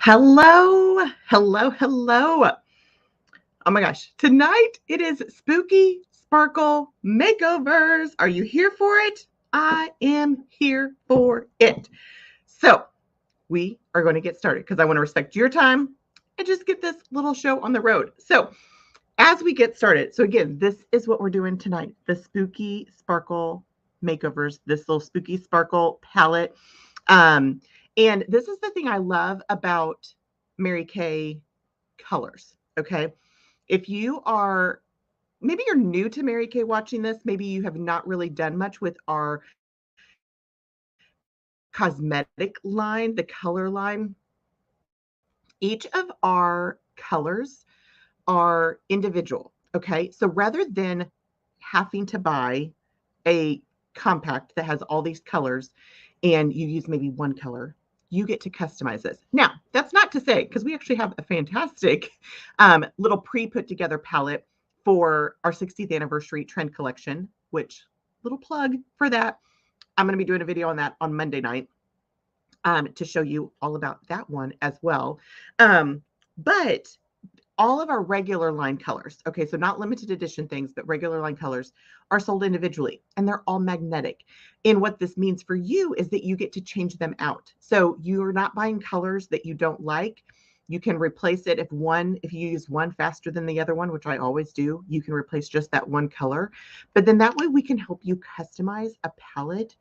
Hello, hello, hello. Oh my gosh, tonight it is Spooky Sparkle Makeovers. Are you here for it? I am here for it. So, we are going to get started because I want to respect your time and just get this little show on the road. So, as we get started, so again, this is what we're doing tonight, the Spooky Sparkle Makeovers, this little Spooky Sparkle palette. And this is the thing I love about Mary Kay colors. Okay. If you are, maybe you're new to Mary Kay watching this, maybe you have not really done much with our cosmetic line, the color line. Each of our colors are individual. Okay. So rather than having to buy a compact that has all these colors and you use maybe one color, you get to customize this. Now, that's not to say, because we actually have a fantastic little pre-put together palette for our 60th anniversary trend collection, which little plug for that. I'm going to be doing a video on that on Monday night to show you all about that one as well. But all of our regular line colors, okay, so not limited edition things, but regular line colors are sold individually and they're all magnetic. And what this means for you is that you get to change them out. So you're not buying colors that you don't like. You can replace it if you use one faster than the other one, which I always do, you can replace just that one color. But then that way we can help you customize a palette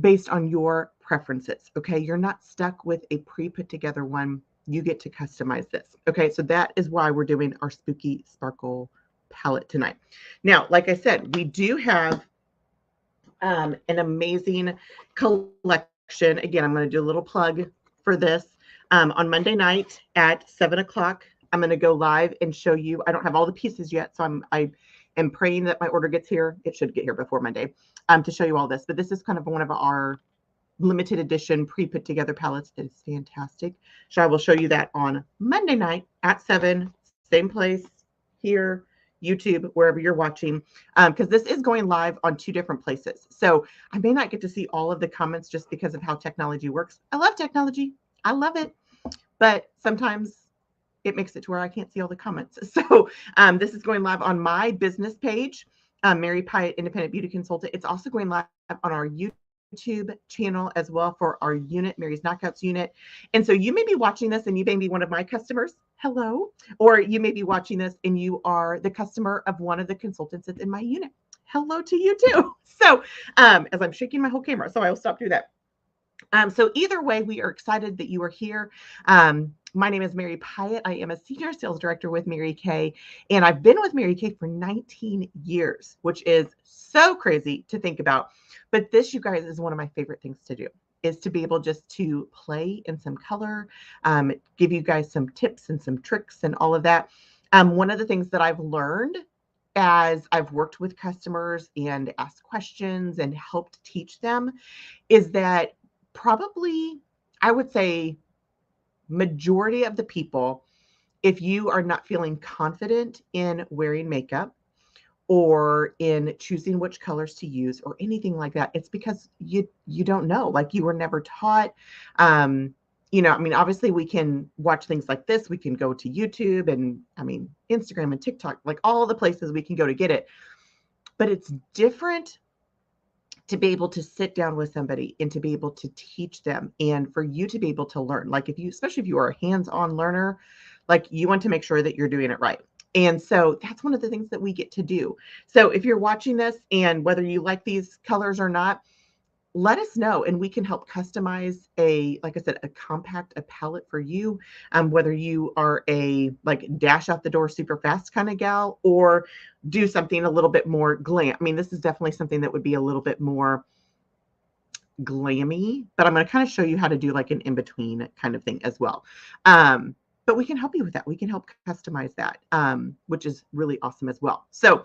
based on your preferences. Okay. You're not stuck with a pre-put together one. You get to customize this. Okay. So that is why we're doing our Spooky Sparkle palette tonight. Now, like I said, we do have an amazing collection. Again, I'm going to do a little plug for this. On Monday night at 7 o'clock, I'm going to go live and show you. I don't have all the pieces yet, so I am praying that my order gets here. It should get here before Monday to show you all this. But this is kind of one of our limited edition pre-put together palettes. It's fantastic. So I will show you that on Monday night at 7, same place here, YouTube, wherever you're watching, because this is going live on 2 different places. So I may not get to see all of the comments just because of how technology works. I love technology. I love it. But sometimes it makes it to where I can't see all the comments. So this is going live on my business page, Mary Pyatt Independent Beauty Consultant. It's also going live on our YouTube channel as well for our unit, Mary's Knockouts unit. And so you may be watching this and you may be one of my customers. Hello. Or you may be watching this and you are the customer of one of the consultants that's in my unit. Hello to you too. So as I'm shaking my whole camera, so I will stop doing that. So either way, we are excited that you are here. My name is Mary Pyatt. I am a senior sales director with Mary Kay, and I've been with Mary Kay for 19 years, which is so crazy to think about. But this, you guys, is one of my favorite things to do, is to be able just to play in some color, give you guys some tips and some tricks and all of that. One of the things that I've learned as I've worked with customers and asked questions and helped teach them is that probably, I would say, majority of the people, if you are not feeling confident in wearing makeup or in choosing which colors to use or anything like that, it's because you don't know, like you were never taught. I mean, obviously we can watch things like this. We can go to YouTube and Instagram and TikTok, like all the places we can go to get it. But it's different to be able to sit down with somebody and to be able to teach them and for you to be able to learn. Like especially if you are a hands-on learner, like you want to make sure that you're doing it right. And so that's one of the things that we get to do. So if you're watching this and whether you like these colors or not, let us know and we can help customize like I said, a palette for you. Whether you are a like dash out the door super fast kind of gal or do something a little bit more glam. I mean, this is definitely something that would be a little bit more glammy, but I'm going to kind of show you how to do like an in-between kind of thing as well. But we can help you with that. We can help customize that, which is really awesome as well. So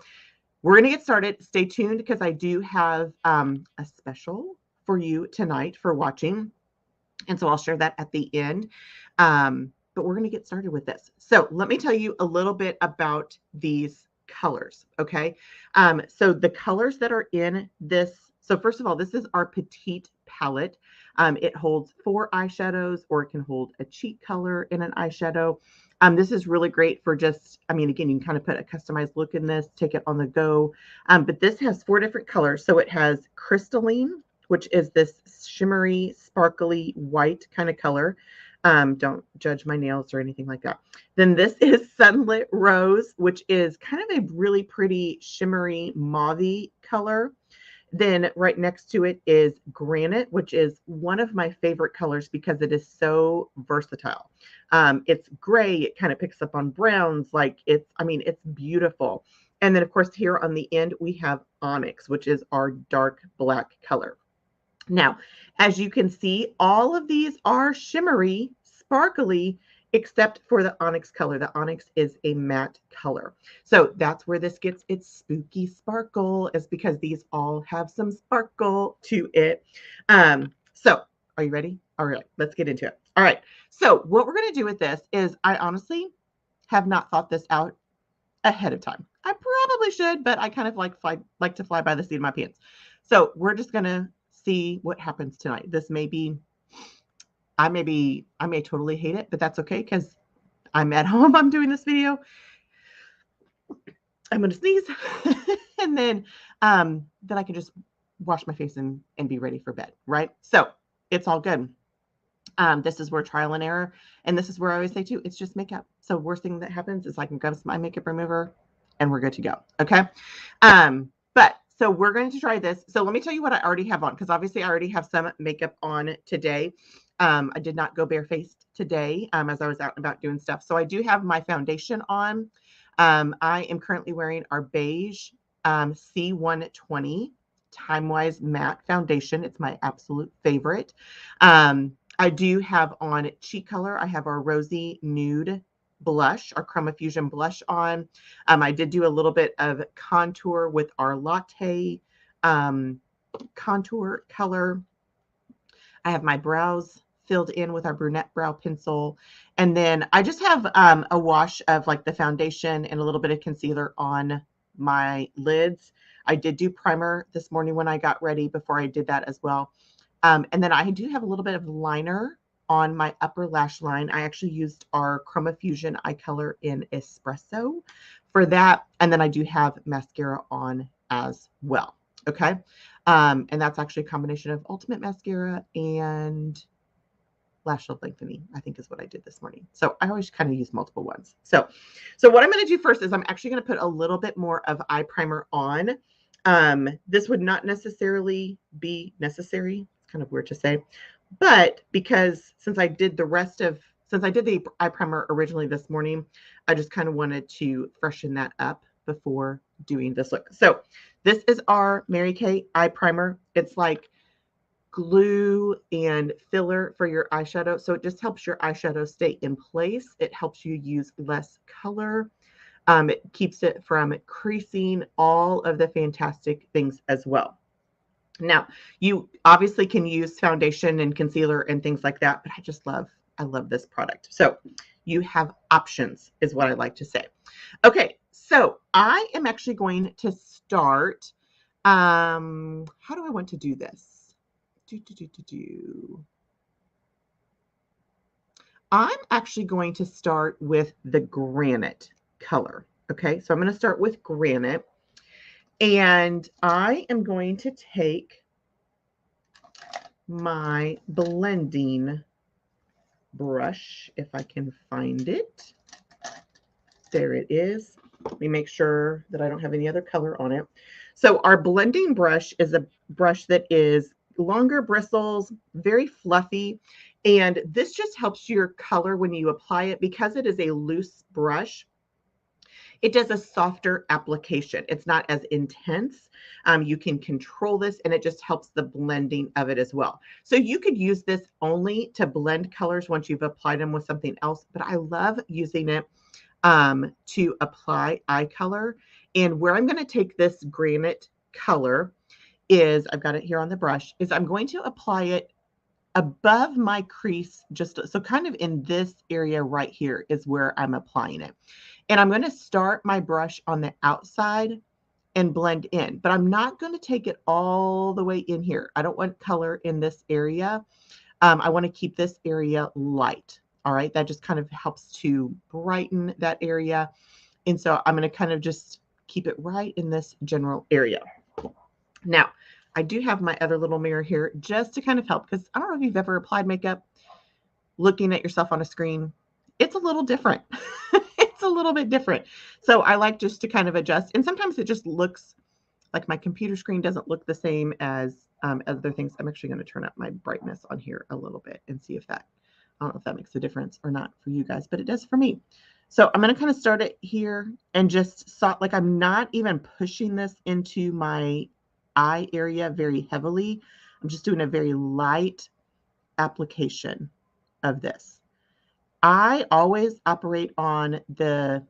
we're going to get started. Stay tuned because I do have a special for you tonight for watching. And so I'll share that at the end. But we're going to get started with this. So let me tell you a little bit about these colors. Okay. So the colors that are in this So first of all, this is our petite palette. It holds 4 eyeshadows, or it can hold a cheek color in an eyeshadow. This is really great for just, I mean, again, you can kind of put a customized look in this, take it on the go. But this has 4 different colors. So it has crystalline, which is this shimmery, sparkly white kind of color. Don't judge my nails or anything like that. Then this is Sunlit Rose, which is kind of a really pretty shimmery mauve-y color. Then right next to it is Granite, which is one of my favorite colors because it is so versatile. It's gray. It kind of picks up on browns. Like I mean, it's beautiful. And then of course here on the end, we have Onyx, which is our dark black color. Now, as you can see, all of these are shimmery, sparkly, except for the Onyx color. The Onyx is a matte color. So that's where this gets its spooky sparkle, is because these all have some sparkle to it. So are you ready? All right, let's get into it. All right. So what we're going to do with this is, I honestly have not thought this out ahead of time. I probably should, but I kind of like to fly by the seat of my pants. So we're just going to see what happens tonight. This may be, I may totally hate it, but that's okay because I'm at home. I'm doing this video. I'm going to sneeze and then I can just wash my face and be ready for bed. Right. So it's all good. This is where trial and error. And this is where I always say too, it's just makeup. So worst thing that happens is I can grab my makeup remover and we're good to go. Okay. But so we're going to try this. So let me tell you what I already have on, because obviously I already have some makeup on today. I did not go barefaced today as I was out and about doing stuff. So I do have my foundation on. I am currently wearing our beige C120 Time Wise Matte Foundation. It's my absolute favorite. I do have on cheek color. I have our Rosy Nude blush, our Chroma Fusion blush on. I did do a little bit of contour with our Latte contour color. I have my brows filled in with our brunette brow pencil. And then I just have a wash of like the foundation and a little bit of concealer on my lids. I did do primer this morning when I got ready before I did that as well. And then I do have a little bit of liner on my upper lash line. I actually used our Chroma Fusion eye color in Espresso for that. And then I do have mascara on as well. Okay. And that's actually a combination of Ultimate Mascara and Lash Lift Lengthening, I think is what I did this morning. So I always kind of use multiple ones. So what I'm going to do first is I'm actually going to put a little bit more of eye primer on. This would not necessarily be necessary. It's kind of weird to say, but because since I did the eye primer originally this morning, I just kind of wanted to freshen that up before doing this look. So this is our Mary Kay eye primer. It's like glue and filler for your eyeshadow. So it just helps your eyeshadow stay in place. It helps you use less color. It keeps it from creasing, all of the fantastic things as well. Now, you obviously can use foundation and concealer and things like that, but I love this product. So you have options is what I like to say. Okay, so I am actually going to start. How do I want to do this? I'm actually going to start with the Granite color. Okay, so I'm going to start with Granite. And I am going to take my blending brush, if I can find it. There it is. Let me make sure that I don't have any other color on it. So our blending brush is a brush that is longer bristles, very fluffy. And this just helps your color when you apply it, because it is a loose brush. It does a softer application. It's not as intense. You can control this, and it just helps the blending of it as well. So you could use this only to blend colors once you've applied them with something else, but I love using it to apply eye color. And where I'm going to take this Granite color is, I've got it here on the brush, is I'm going to apply it above my crease, just so kind of in this area right here is where I'm applying it. And I'm going to start my brush on the outside and blend in, but I'm not going to take it all the way in here. I don't want color in this area. I want to keep this area light. All right. That just kind of helps to brighten that area. And so I'm going to kind of just keep it right in this general area. Now, I do have my other little mirror here just to kind of help, because I don't know if you've ever applied makeup looking at yourself on a screen. It's a little different. It's a little bit different. So I like just to kind of adjust. And sometimes it just looks like my computer screen doesn't look the same as other things. I'm actually going to turn up my brightness on here a little bit and see if that, I don't know if that makes a difference or not for you guys, but it does for me. So I'm going to kind of start it here and just like I'm not even pushing this into my eye area very heavily. I'm just doing a very light application of this. I always operate on the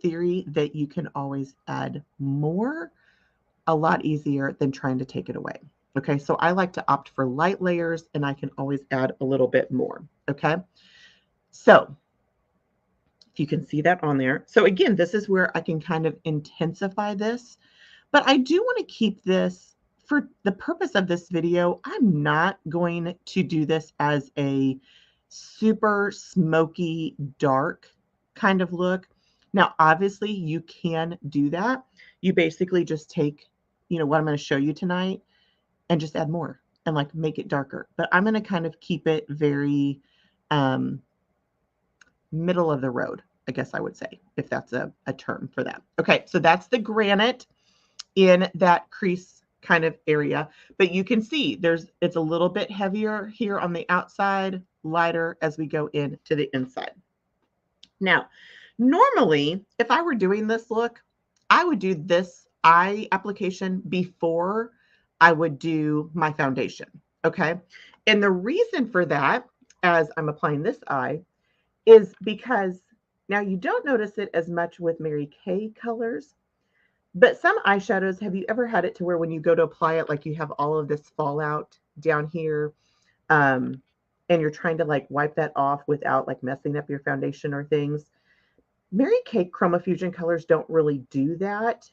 theory that you can always add more a lot easier than trying to take it away. Okay, so I like to opt for light layers, and I can always add a little bit more. Okay, so if you can see that on there. So again, this is where I can kind of intensify this, but I do want to keep this for the purpose of this video. I'm not going to do this as a super smoky, dark kind of look. Now, obviously, you can do that. You basically just take, what I'm going to show you tonight and just add more and like make it darker. But I'm going to kind of keep it very middle of the road, I guess I would say, if that's a term for that. Okay, so that's the granite in that crease kind of area. But you can see it's a little bit heavier here on the outside, lighter as we go into the inside. Now, normally, if I were doing this look, I would do this eye application before I would do my foundation. Okay. And the reason for that, as I'm applying this eye, is because now you don't notice it as much with Mary Kay colors, but some eyeshadows, have you ever had it to where when you go to apply it, like you have all of this fallout down here, and you're trying to like wipe that off without like messing up your foundation or things? Mary Kay Chroma Fusion colors don't really do that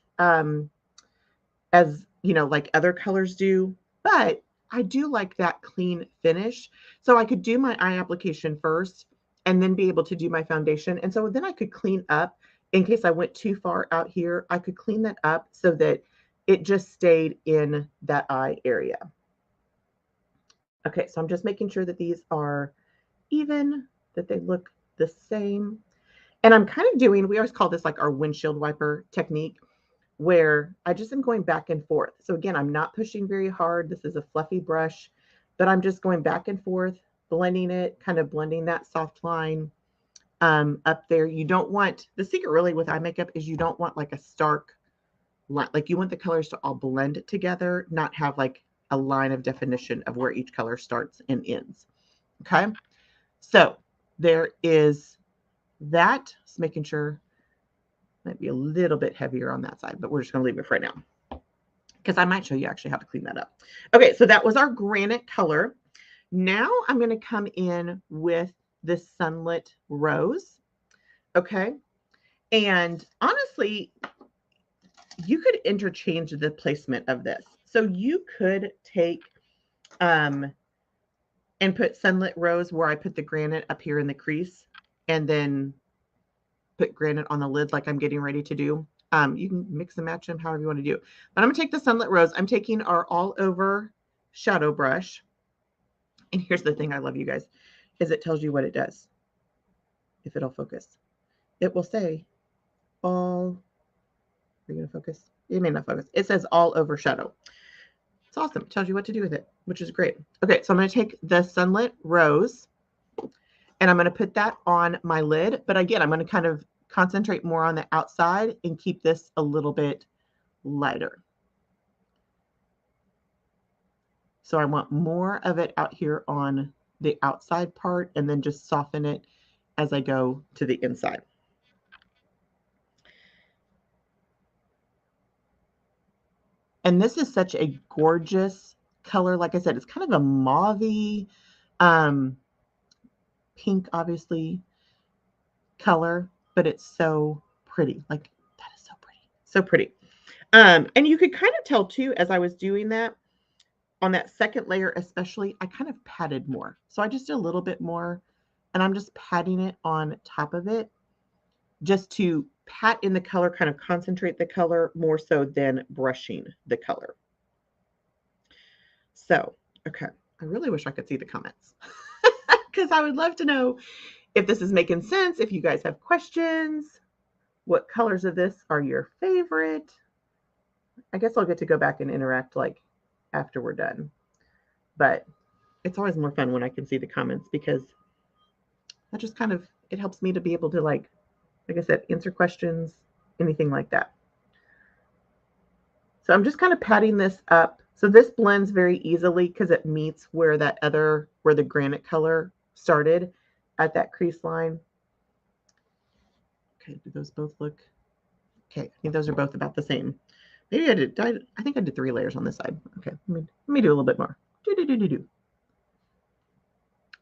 as, like other colors do, but I do like that clean finish. So I could do my eye application first and then be able to do my foundation. And so then I could clean up in case I went too far out here. I could clean that up so that it just stayed in that eye area. Okay, so I'm just making sure that these are even, that they look the same. And I'm kind of doing, we always call this like our windshield wiper technique, where I just am going back and forth. So again, I'm not pushing very hard. This is a fluffy brush, but I'm just going back and forth, blending it, kind of blending that soft line up there. You don't want, the secret really with eye makeup is you don't want like a stark line. Like you want the colors to all blend together, not have like a line of definition of where each color starts and ends. Okay. So there is that. Just making sure. Might be a little bit heavier on that side, but we're just going to leave it for right now because I might show you actually how to clean that up. Okay, so that was our granite color. Now I'm going to come in with this Sunlit Rose. Okay, and honestly, you could interchange the placement of this. So you could take and put Sunlit Rose where I put the granite up here in the crease, and then put granite on the lid like I'm getting ready to do. You can mix and match them however you want to do. But I'm going to take the Sunlit Rose. I'm taking our all over shadow brush. And here's the thing I love, you guys, is it tells you what it does. If it'll focus. It will say all, are you going to focus? It may not focus. It says all over shadow. It's awesome. It tells you what to do with it, which is great. Okay, so I'm going to take the Sunlit Rose and I'm going to put that on my lid. But again, I'm going to kind of concentrate more on the outside and keep this a little bit lighter. So I want more of it out here on the outside part and then just soften it as I go to the inside. And this is such a gorgeous color. Like I said, it's kind of a mauve-y, pink, obviously, color, but it's so pretty. Like, that is so pretty. So pretty. And you could kind of tell too, as I was doing that, on that second layer especially, I kind of patted more. So I just did a little bit more, and I'm just patting it on top of it just to pat in the color, kind of concentrate the color more so than brushing the color. So, okay, I really wish I could see the comments because I would love to know if this is making sense, if you guys have questions, what colors of this are your favorite. I guess I'll get to go back and interact like after we're done. But it's always more fun when I can see the comments because that just kind of, it helps me to be able to like I said, answer questions, anything like that. So I'm just kind of patting this up. So this blends very easily because it meets where that other, where the granite color started at that crease line. Okay, do those both look? Okay, I think those are both about the same. Maybe I think I did 3 layers on this side. Okay, let me do a little bit more.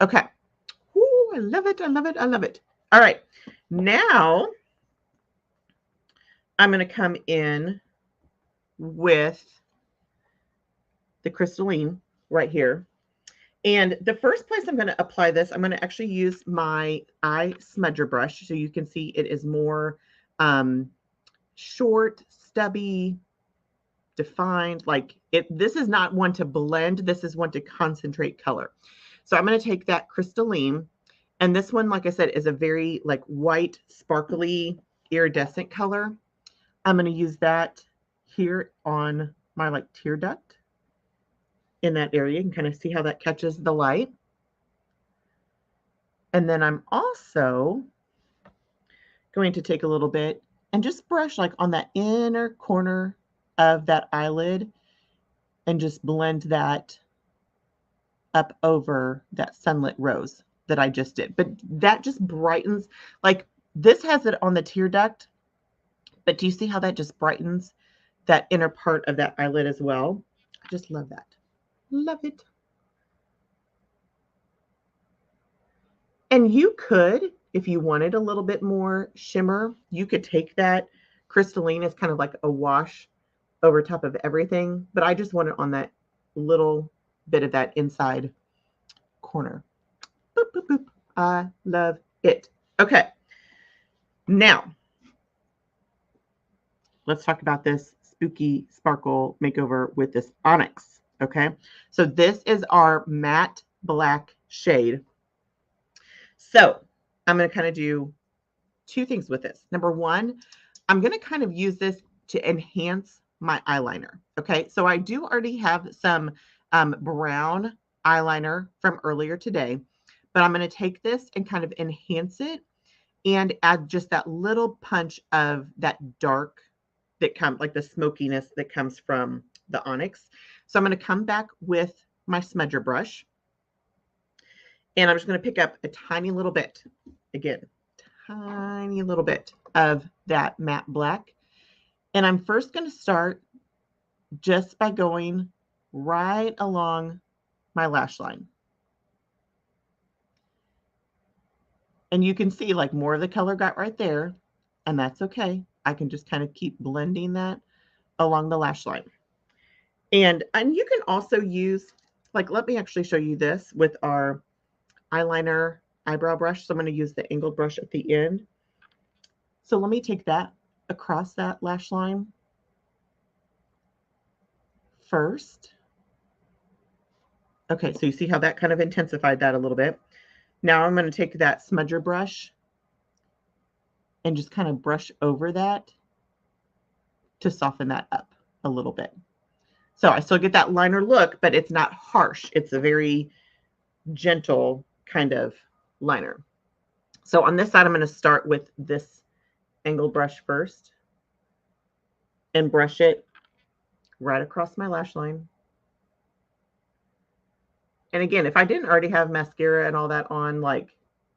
Okay. Ooh, I love it, I love it, I love it. All right, now I'm going to come in with the crystalline right here. And the first place I'm going to apply this, I'm going to actually use my eye smudger brush. So you can see it is more short, stubby, defined. Like this is not one to blend. This is one to concentrate color. So I'm going to take that crystalline. And this one, like I said, is a very like white, sparkly, iridescent color. I'm going to use that here on my like tear duct in that area. You can kind of see how that catches the light. And then I'm also going to take a little bit and just brush like on that inner corner of that eyelid and just blend that up over that sunlit rose that I just did. But that just brightens, like this has it on the tear duct, but do you see how that just brightens that inner part of that eyelid as well? I just love that. Love it. And you could, if you wanted a little bit more shimmer, you could take that crystalline as kind of like a wash over top of everything. But I just want it on that little bit of that inside corner. Boop, boop, boop. I love it. Okay. Now, let's talk about this spooky sparkle makeover with this onyx. Okay. So this is our matte black shade. So I'm going to kind of do 2 things with this. Number 1, I'm going to kind of use this to enhance my eyeliner. Okay, so I do already have some brown eyeliner from earlier today, but I'm going to take this and kind of enhance it and add just that little punch of that dark that comes, like the smokiness that comes from the onyx. So I'm going to come back with my smudger brush. And I'm just going to pick up a tiny little bit, again, tiny little bit of that matte black. And I'm first going to start just by going right along my lash line. And you can see like more of the color got right there, and that's okay. I can just kind of keep blending that along the lash line. And you can also use, like, let me actually show you this with our eyeliner eyebrow brush. So I'm going to use the angled brush at the end. So let me take that across that lash line first. Okay, so you see how that kind of intensified that a little bit. Now I'm going to take that smudger brush and just kind of brush over that to soften that up a little bit. So I still get that liner look, but it's not harsh. It's a very gentle kind of liner. So on this side, I'm going to start with this angled brush first and brush it right across my lash line. And again, if I didn't already have mascara and all that on, like,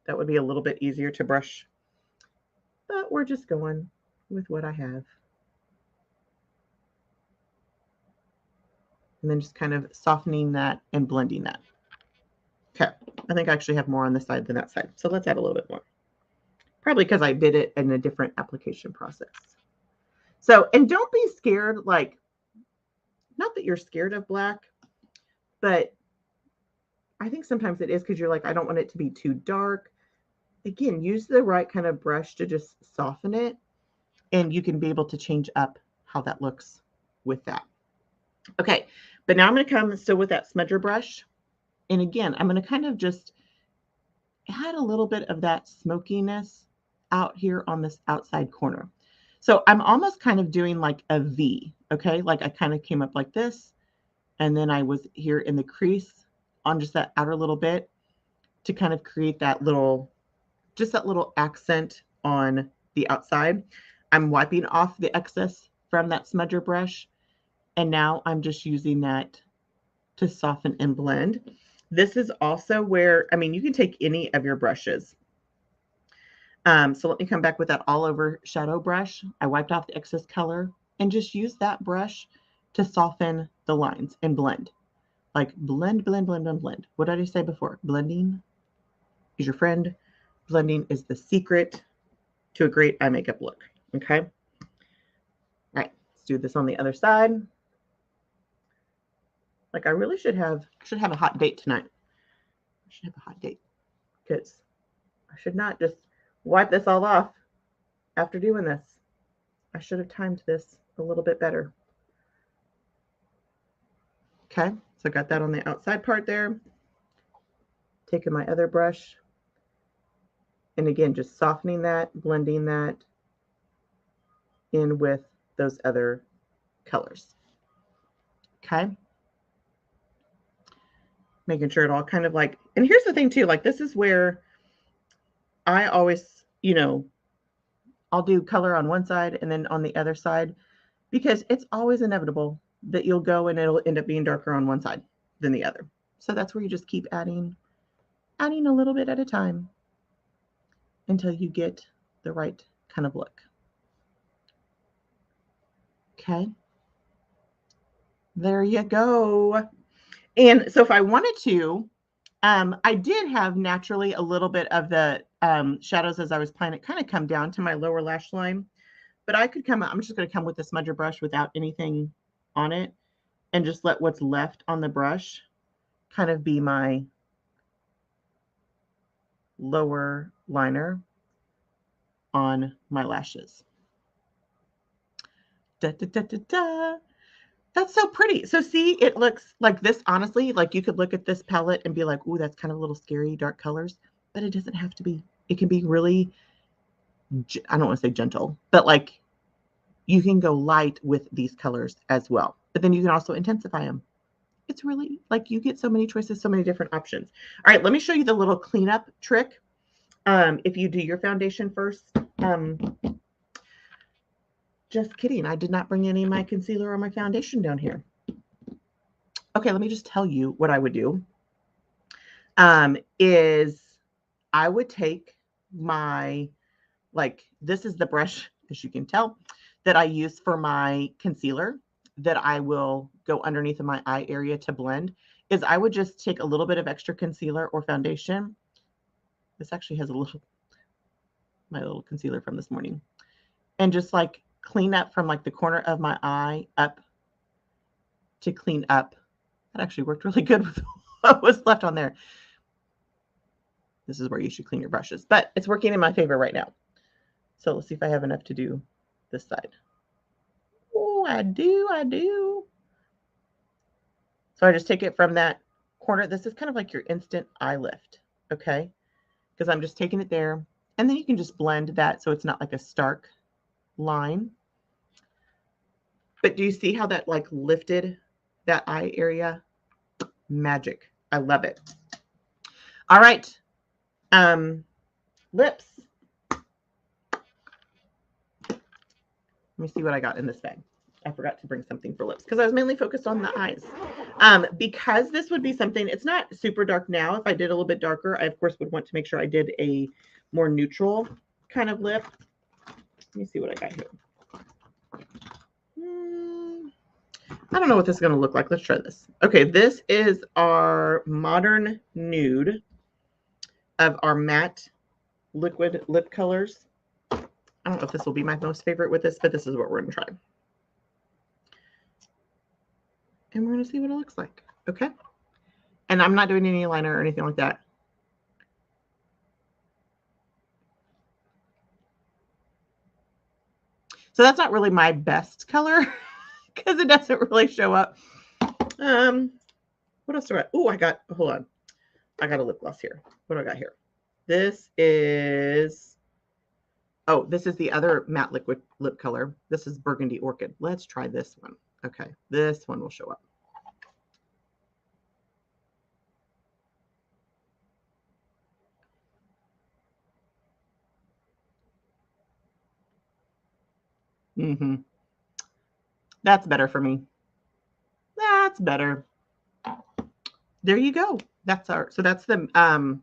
that would be a little bit easier to brush. But we're just going with what I have. And then just kind of softening that and blending that. Okay, I think I actually have more on this side than that side. So let's add a little bit more. Probably because I did it in a different application process. So, and don't be scared, like, not that you're scared of black, but I think sometimes it is because you're like, I don't want it to be too dark. Again, use the right kind of brush to just soften it, and you can be able to change up how that looks with that. Okay, but now I'm going to come still with that smudger brush. And again, I'm going to kind of just add a little bit of that smokiness out here on this outside corner. So I'm almost kind of doing like a V, okay? Like I kind of came up like this, and then I was here in the crease on just that outer little bit to kind of create that little, just that little accent on the outside. I'm wiping off the excess from that smudger brush, and now I'm just using that to soften and blend. This is also where, I mean, you can take any of your brushes. So let me come back with that all over shadow brush. I wiped off the excess color and just use that brush to soften the lines and blend. Like blend, blend, blend, blend, blend. What did I say before? Blending is your friend. Blending is the secret to a great eye makeup look. Okay. All right. Let's do this on the other side. Like I really should have a hot date tonight. I should have a hot date because I should not just wipe this all off after doing this. I should have timed this a little bit better. Okay, so I got that on the outside part there. Taking my other brush, and again, just softening that, blending that in with those other colors. Okay. Making sure it all kind of like, and here's the thing too, like this is where I always, you know, I'll do color on one side and then on the other side, because it's always inevitable that you'll go and it'll end up being darker on one side than the other. So that's where you just keep adding a little bit at a time until you get the right kind of look. Okay. There you go. And so if I wanted to, I did have naturally a little bit of the shadows as I was playing it kind of come down to my lower lash line, but I could come, I'm just going to come with the smudger brush without anything on it and just let what's left on the brush kind of be my lower liner on my lashes. Da, da, da, da, da. That's so pretty. So see, it looks like this, honestly, like you could look at this palette and be like, ooh, that's kind of a little scary, dark colors, but it doesn't have to be. It can be really, I don't want to say gentle, but like you can go light with these colors as well, but then you can also intensify them. It's really like you get so many choices, so many different options. All right, let me show you the little cleanup trick. If you do your foundation first, just kidding. I did not bring any of my concealer or my foundation down here. Okay, let me just tell you what I would do. Is I would take my, like, this is the brush, as you can tell, that I use for my concealer that I will go underneath of my eye area to blend, is I would just take a little bit of extra concealer or foundation. This actually has a little, my little concealer from this morning, and just like clean up from like the corner of my eye up to clean up. That actually worked really good with what was left on there. This is where you should clean your brushes, but it's working in my favor right now. So let's see if I have enough to do this side. Oh, I do. So I just take it from that corner. This is kind of like your instant eye lift, okay? Because I'm just taking it there, and then you can just blend that so it's not like a stark line. But do you see how that like lifted that eye area? Magic. I love it. All right. Lips. Let me see what I got in this bag. I forgot to bring something for lips because I was mainly focused on the eyes. Because this would be something, it's not super dark now. If I did a little bit darker, I of course would want to make sure I did a more neutral kind of lip. Let me see what I got here. I don't know what this is going to look like. Let's try this. Okay, this is our Modern Nude of our matte liquid lip colors. I don't know if this will be my most favorite with this, but this is what we're going to try. And we're going to see what it looks like. Okay. And I'm not doing any liner or anything like that. So that's not really my best color because it doesn't really show up. What else do I? Oh, hold on. I got a lip gloss here. What do I got here? This is the other matte liquid lip color. This is Burgundy Orchid. Let's try this one. Okay, this one will show up. That's better for me. That's better. There you go. That's the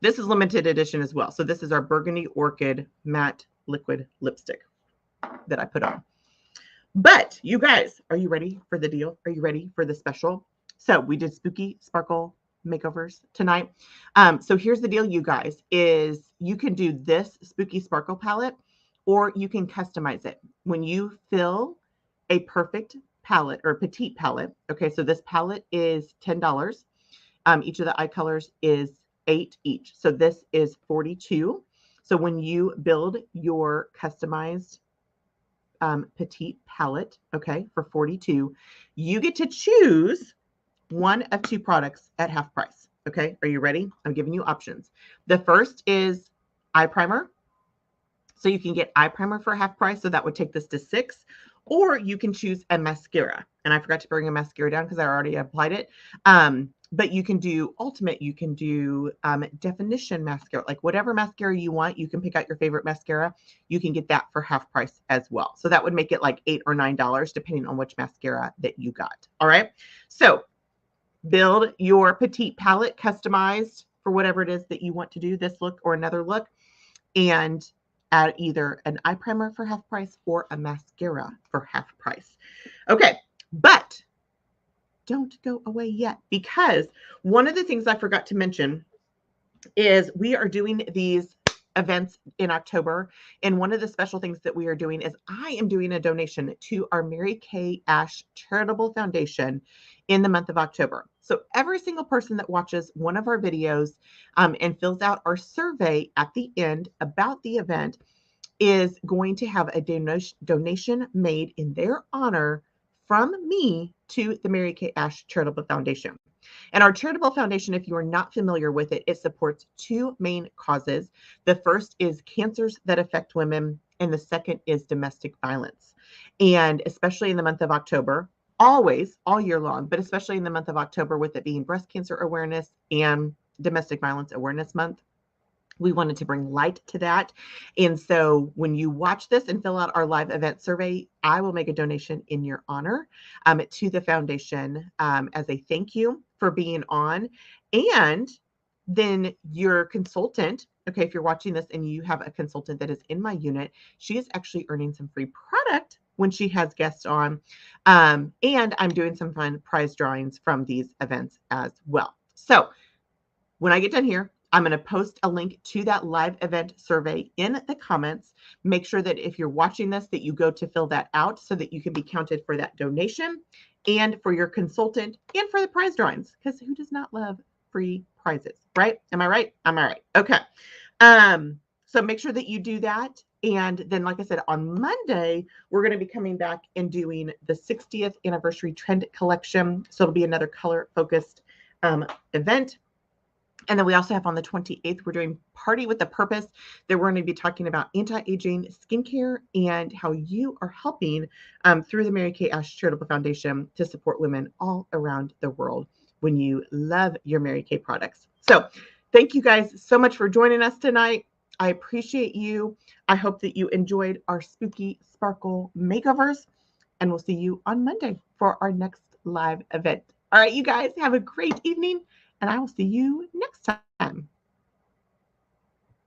this is limited edition as well. So this is our Burgundy Orchid matte liquid lipstick that I put on. But you guys, are you ready for the deal? Are you ready for the special? So we did Spooky Sparkle Makeovers tonight. So here's the deal, you guys, is you can do this Spooky Sparkle palette or you can customize it. When you fill a perfect palette or petite palette, okay, so this palette is $10. Each of the eye colors is $8 each. So this is $42. So when you build your customized petite palette, okay, for $42, you get to choose one of two products at half price. Okay, are you ready? I'm giving you options. The first is eye primer. So you can get eye primer for half price. So that would take this to $6. Or you can choose a mascara. And I forgot to bring a mascara down because I already applied it. But you can do ultimate, you can do definition mascara, like whatever mascara you want, you can pick out your favorite mascara. You can get that for half price as well. So that would make it like $8 or $9, depending on which mascara that you got. All right. So build your petite palette customized for whatever it is that you want to do, this look or another look, and add either an eye primer for half price or a mascara for half price. Okay, but don't go away yet, because one of the things I forgot to mention is we are doing these events in October. And one of the special things that we are doing is I am doing a donation to our Mary Kay Ash Charitable Foundation in the month of October. So every single person that watches one of our videos and fills out our survey at the end about the event is going to have a donation made in their honor from me to the Mary Kay Ash Charitable Foundation. And our charitable foundation, if you are not familiar with it, it supports two main causes. The first is cancers that affect women, and the second is domestic violence. And especially in the month of October, always, all year long, but especially in the month of October, with it being Breast Cancer Awareness and Domestic Violence Awareness Month, we wanted to bring light to that. And so when you watch this and fill out our live event survey, I will make a donation in your honor to the foundation as a thank you for being on. And then your consultant, okay, if you're watching this and you have a consultant that is in my unit, she is actually earning some free product when she has guests on. And I'm doing some fun prize drawings from these events as well. So when I get done here, I'm going to post a link to that live event survey in the comments. Make sure that if you're watching this, that you go to fill that out so that you can be counted for that donation and for your consultant and for the prize drawings, because who does not love free prizes, right? Am I right? Am I right? Okay. So make sure that you do that. And then, like I said, on Monday, we're going to be coming back and doing the 60th anniversary trend collection. So it'll be another color focused event. And then we also have on the 28th, we're doing Party with a Purpose, that we're going to be talking about anti-aging skincare and how you are helping through the Mary Kay Ash Charitable Foundation to support women all around the world when you love your Mary Kay products. So thank you guys so much for joining us tonight. I appreciate you. I hope that you enjoyed our Spooky Sparkle Makeovers, and we'll see you on Monday for our next live event. All right, you guys have a great evening, and I will see you next time.